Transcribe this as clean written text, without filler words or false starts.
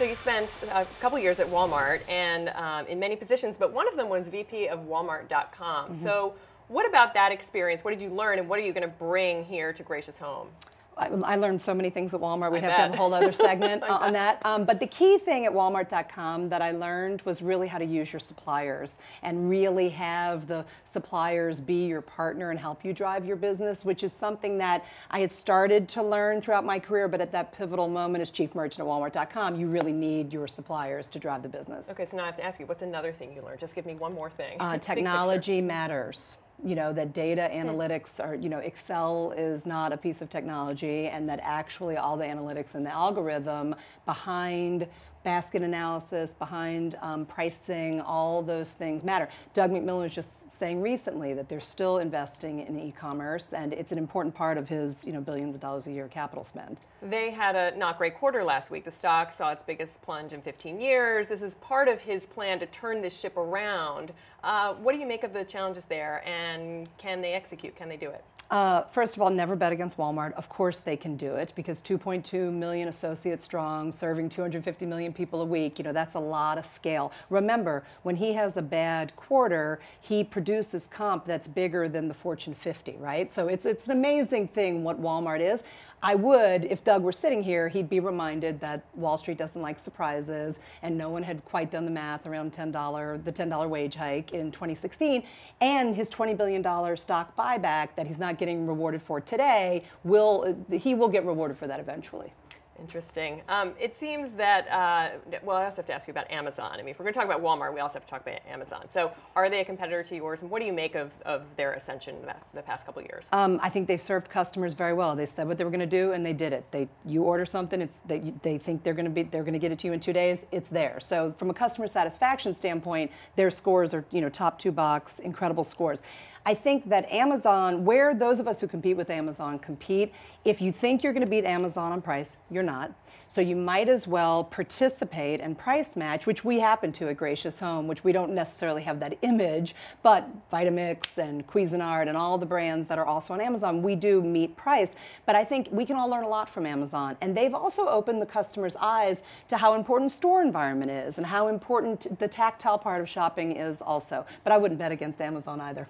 So you spent a couple years at Walmart and in many positions, but one of them was VP of Walmart.com. So what about that experience? What did you learn, and what are you going to bring here to Gracious Home? I learned so many things at Walmart. We'd have to have a whole other segment on that. But the key thing at Walmart.com that I learned was really how to use your suppliers and really have the suppliers be your partner and help you drive your business, which is something that I had started to learn throughout my career, but at that pivotal moment as chief merchant at Walmart.com, you really need your suppliers to drive the business. Okay, so now I have to ask you, what's another thing you learned? Just give me one more thing. Technology matters. You know, that data analytics are, you know, Excel is not a piece of technology, and that actually all the analytics and the algorithm behind basket analysis, behind pricing, all those things matter. Doug McMillon was just saying recently that they're still investing in e-commerce, and it's an important part of his, you know, billions of dollars a year capital spend. They had a not great quarter last week. The stock saw its biggest plunge in 15 years. This is part of his plan to turn this ship around. What do you make of the challenges there, and can they execute? Can they do it? First of all, never bet against Walmart. Of course they can do it, because 2.2 million associates strong, serving 250 million people a week, you know, that's a lot of scale. Remember, when he has a bad quarter, he produces comp that's bigger than the Fortune 50, right? So it's an amazing thing what Walmart is. I would, if Doug were sitting here, he'd be reminded that Wall Street doesn't like surprises, and no one had quite done the math around the $10 wage hike in 2016, and his $20 billion stock buyback that he's not getting rewarded for today, he will get rewarded for that eventually. Interesting. It seems that, well, I also have to ask you about Amazon. I mean, if we're going to talk about Walmart, we also have to talk about Amazon. So are they a competitor to yours, and what do you make of their ascension the past couple of years? I think they've served customers very well. They said what they were going to do, and they did it. You order something, they think they're going to get it to you in 2 days, it's there. So from a customer satisfaction standpoint, their scores are, you know, top 2 box, incredible scores. I think that Amazon, where those of us who compete with Amazon compete, if you think you're going to beat Amazon on price, you're not. So you might as well participate and price match, which we happen to at Gracious Home, which we don't necessarily have that image, but Vitamix and Cuisinart and all the brands that are also on Amazon, we do meet price. But I think we can all learn a lot from Amazon. And they've also opened the customer's eyes to how important store environment is and how important the tactile part of shopping is also. But I wouldn't bet against Amazon either.